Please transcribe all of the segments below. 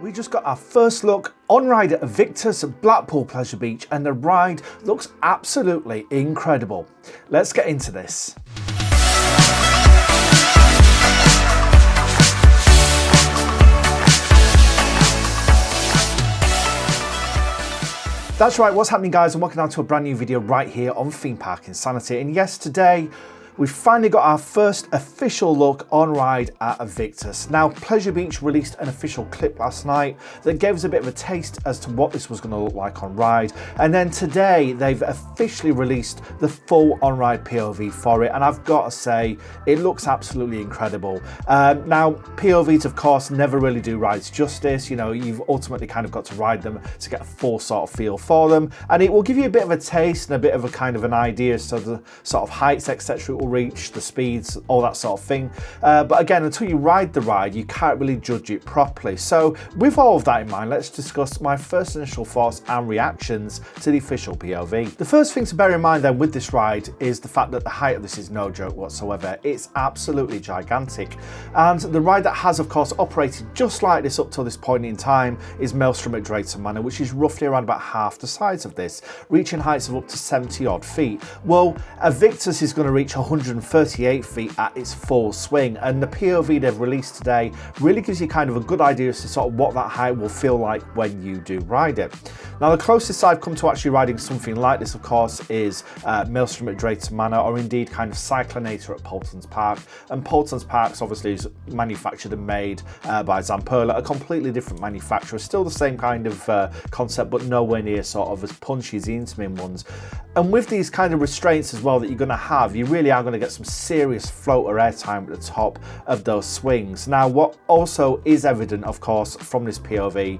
We just got our first look on ride at Aviktas at Blackpool Pleasure Beach, and the ride looks absolutely incredible. Let's get into this. That's right, what's happening guys, and welcome down to a brand new video right here on Theme Park Insanity. And yes, today we've finally got our first official look on ride at Aviktas. Now, Pleasure Beach released an official clip last night that gave us a bit of a taste as to what this was going to look like on ride. And then today, they've officially released the full on ride POV for it. And I've got to say, it looks absolutely incredible. Now, POVs, of course, never really do rides justice. You know, you've ultimately kind of got to ride them to get a full sort of feel for them. And it will give you a bit of a taste and a bit of a kind of an idea as to the sort of heights, etc. it will reach, the speeds, all that sort of thing. But again, until you ride the ride, you can't really judge it properly. So with all of that in mind, let's discuss my first initial thoughts and reactions to the official POV. The first thing to bear in mind then with this ride is the fact that the height of this is no joke whatsoever. It's absolutely gigantic. And the ride that has, of course, operated just like this up till this point in time is Maelstrom at Drayton Manor, which is roughly around about half the size of this, reaching heights of up to 70 odd feet. Well, Aviktas is going to reach 138 feet at its full swing, and the POV they've released today really gives you kind of a good idea as to sort of what that height will feel like when you do ride it. Now, the closest I've come to actually riding something like this, of course, is Maelstrom at Drayton Manor, or indeed kind of Cyclonator at Poulton's Park. And Poulton's Park obviously is manufactured and made by Zamperla, a completely different manufacturer, still the same kind of concept, but nowhere near sort of as punchy as the Intamin ones. And with these kind of restraints as well that you're going to have, you really are going to get some serious floater airtime at the top of those swings. Now, what also is evident, of course, from this POV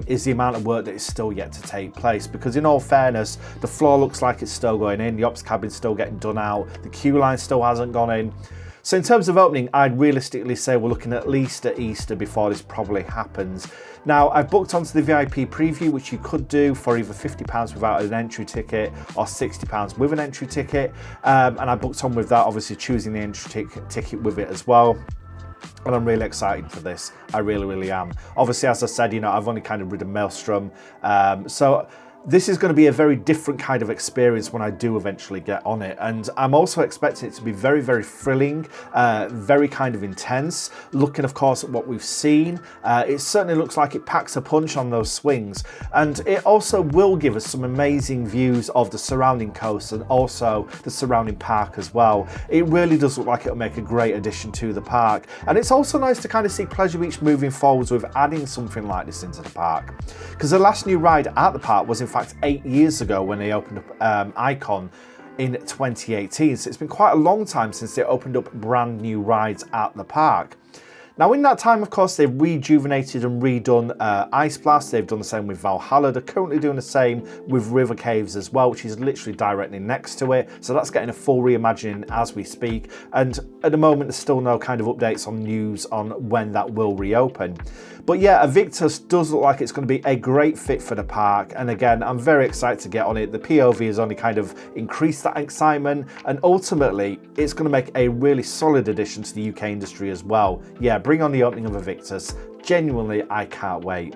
is the amount of work that is still yet to take place, because in all fairness, the floor looks like it's still going in, the ops cabin's still getting done out, the queue line still hasn't gone in. So in terms of opening, I'd realistically say we're looking at least at Easter before this probably happens. Now, I've booked onto the VIP preview, which you could do for either £50 without an entry ticket or £60 with an entry ticket. And I booked on with that, obviously choosing the entry ticket with it as well. And I'm really excited for this. I really am. Obviously, as I said, you know, I've only kind of ridden Maelstrom. So this is going to be a very different kind of experience when I do eventually get on it. And I'm also expecting it to be very thrilling, very kind of intense. Looking, of course, at what we've seen, it certainly looks like it packs a punch on those swings. And it also will give us some amazing views of the surrounding coast and also the surrounding park as well. It really does look like it'll make a great addition to the park. And it's also nice to kind of see Pleasure Beach moving forwards with adding something like this into the park. Because the last new ride at the park was in fact 8 years ago when they opened up Icon in 2018. So it's been quite a long time since they opened up brand new rides at the park. Now, in that time, of course, they've rejuvenated and redone Ice Blast. They've done the same with Valhalla. They're currently doing the same with River Caves as well, which is literally directly next to it. So that's getting a full reimagining as we speak. And at the moment, there's still no kind of updates on news on when that will reopen. But yeah, Aviktas does look like it's going to be a great fit for the park. And again, I'm very excited to get on it. The POV has only kind of increased that excitement. And ultimately, it's going to make a really solid addition to the UK industry as well. Yeah, bring on the opening of Aviktas. Genuinely, I can't wait.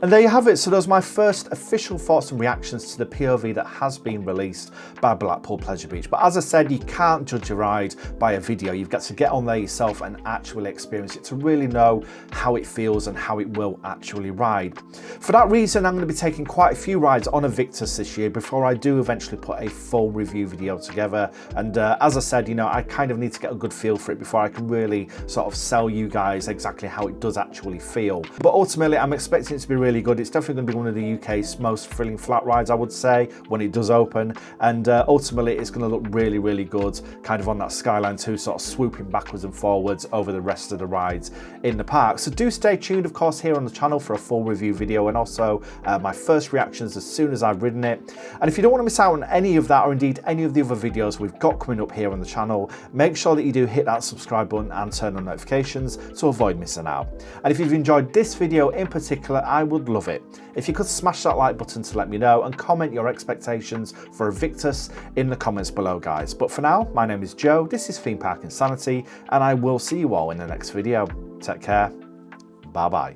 And there you have it. So those are my first official thoughts and reactions to the POV that has been released by Blackpool Pleasure Beach. But as I said, you can't judge a ride by a video. You've got to get on there yourself and actually experience it to really know how it feels and how it will actually ride. For that reason, I'm going to be taking quite a few rides on Aviktas this year before I do eventually put a full review video together. And as I said, you know, I kind of need to get a good feel for it before I can really sort of sell you guys exactly how it does actually feel. But ultimately, I'm expecting it to be really good. It's definitely going to be one of the UK's most thrilling flat rides, I would say, when it does open. And ultimately, it's going to look really good, kind of on that Skyline 2, sort of swooping backwards and forwards over the rest of the rides in the park. So do stay tuned, of course, here on the channel for a full review video and also my first reactions as soon as I've ridden it. And if you don't want to miss out on any of that, or indeed any of the other videos we've got coming up here on the channel, make sure that you do hit that subscribe button and turn on notifications to avoid missing out. And if you've enjoyed this video in particular, I would love it if you could smash that like button to let me know, and comment your expectations for Aviktas in the comments below, guys. But for now, my name is Joe, this is Theme Park Insanity, and I will see you all in the next video. Take care, bye bye.